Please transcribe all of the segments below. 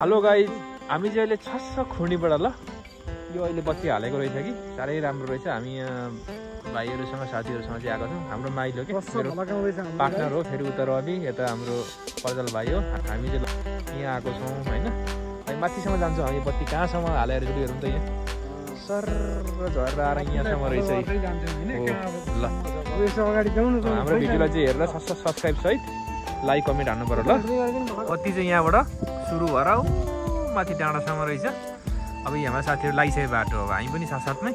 Hello guys, हामी चाहिँ अहिले छस्स खुर्नीबाट ल यो अहिले बत्ती हालेको रहेछ कि साह्रै राम्रो रहेछ। हामी यहाँ भाइहरूसँग साथीहरूसँग चाहिँ आएको छौँ। हाम्रो माइलो के मेरो पार्टनर हो, फेरि उता रवि, यता हाम्रो पर्जल भाइ हो। हामी चाहिँ यहाँ आएको छौँ होइन। हामी माथिसम्म जान्छौँ। हामी बत्ती कहाँसम्म हालेर हेरौँ त यहाँ सर झरेर आएर यहाँसम्म रहेछ ल। हाम्रो भिडियोलाई चाहिँ हेरेर सब्सक्राइब सहित लाइक कमेन्ट हान्नु पर्यो ल। बत्ती चाहिँ यहाँबाट सुरु भएर माथि डाँडासम्म रहेछ। अब यहाँ हाम्रो साथीहरू लागिसकेको बाटो, अब हामी पनि साथसाथमै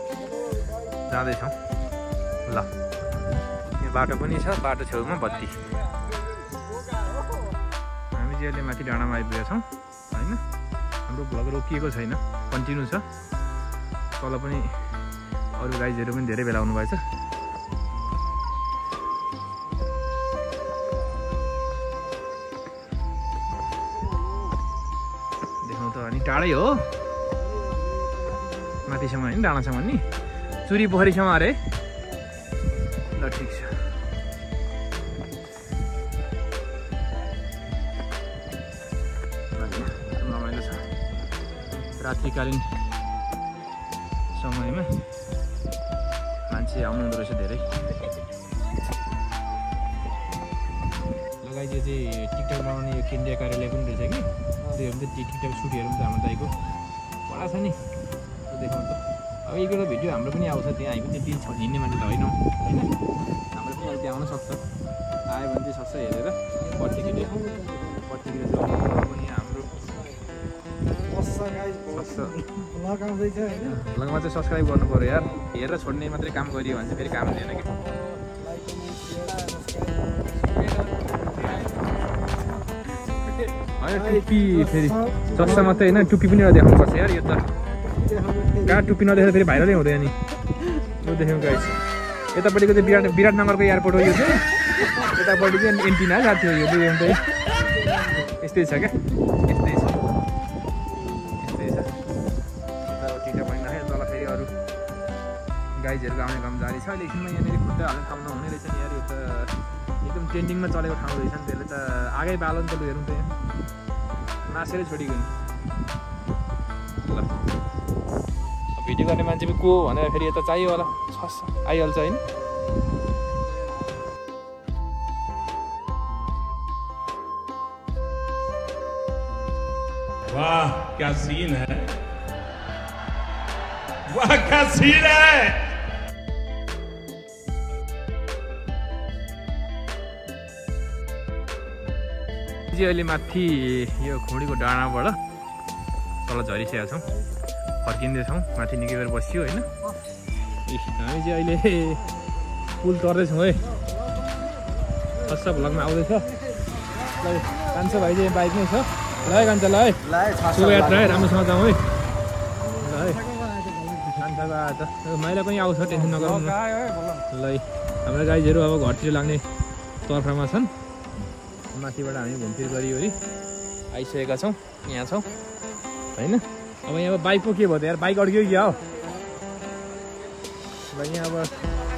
जाँदैछौँ ल। यो बाटो पनि छ, बाटो छेउमा बत्ती। हामी चाहिँ अहिले माथि डाँडामा आइपुगेका छौँ होइन। हाम्रो भ्लग रोकिएको छैन, कन्टिन्यू छ। तल पनि अरू गाइजहरू पनि धेरै बेला आउनुभएछ। अनि टाढै हो माथिसम्म होइन, डाँडासम्म नि चुरी पोखरीसम्म अरे ल। ठिक छ, रमाइलो छ। रात्रिकालीन समयमा मान्छे आउनुहुँदो रहेछ धेरै। लगाइदियो चाहिँ टिकटक बनाउने यो केन्द्रीय कार्यालय पनि रहेछ कि त्यो पनि त टिकटक सुट हेरौँ त। हाम्रो दाइको बडा छ नि, देखाउँ त। अब एक एउटा भिडियो हाम्रो पनि आउँछ त्यहाँ। हामी पनि त्यति हिँड्ने मान्छे त होइनौँ होइन। हाम्रो पनि अहिले आउन सक्छ, आयो भने चाहिँ सक्छ हेरेर पर्टिकुलर चाहिँ पनि हाम्रो लगमा चाहिँ सब्सक्राइब गर्नु पऱ्यो यार। हेरेर छोड्ने मात्रै काम गरियो भने चाहिँ फेरि काम हुँदैन कि। होइन टुप्पी फेरि चस्सा मात्रै होइन, टुप्पी पनि एउटा देखाउनुपर्छ यार। यो त कहाँ टुप्पी नदेखेर फेरि भाइरलै हुँदैन नि। यो देख्यौँ गाइस, यतापट्टिको चाहिँ विराटनगरको एयरपोर्ट हो यो चाहिँ, यतापट्टि चाहिँ एन्टिना जान्थ्यो यो चाहिँ। यस्तै छ क्या, यस्तै छ। यतापट्टि पनि नखेर तल फेरि अरू गाइजहरूको आउने काम जारी छ। अहिले एकछिनमा यहाँनिर खुट्टा हाल्ने ठाउँ नहुने रहेछ नि यार। यो त एकदम ट्रेन्डिङमा चलेको ठाउँ रहेछ नि। त्यसले त आगै बालो नि त। लु हेरौँ त यहाँ मासेरै छोडिगयो नि ल। भिडियो गर्ने मान्छे पनि को भनेर फेरि यता चाहियो होला, आइहाल्छ होइन। वाह क्या सीन है, वाह क्या सीन है। अहिले माथि यो खुँडीको डाँडाबाट तल झरिसकेका छौँ, फर्किँदैछौँ। माथि निकै बेर बस्यो होइन। हामी चाहिँ अहिले पुल तर्दैछौँ है। फर्स्ट भ्लगमा आउँदैछ ल। कान्छो भाइ चाहिँ बाइकमै छ ल। कान्छा ल है, शुभ यात्रा है, राम्रोसँग जाउँ है ल है। कान्छाको आएर त माइला पनि आउँछ, टेन्सन नगरौँ ल है। हाम्रो गाइजहरू अब घरतिर लाग्ने तर्फमा छन्। माथिबाट हामी घुमफिर गरिवरी आइसकेका छौँ, यहाँ छौँ होइन। अब यहाँ बाइक पो के भयो त यार, बाइक अड्क्यो क्या हो ल। यहाँ अब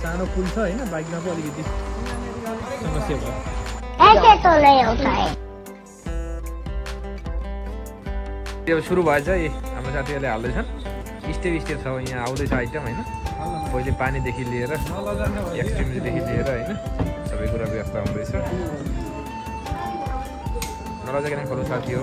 सानो पुल छ होइन, बाइकमा पो अलिकति समस्या भयो। यो सुरु भएछ है, हाम्रो साथीहरूले हाल्दैछन्। स्टेप छ यहाँ आउँदैछ आइटम होइन। पहिले पानीदेखि लिएर एक्सट्रिमदेखि लिएर होइन सबै कुरा व्यवस्था हुँदैछ। नराजा किन खोलो साथी हो।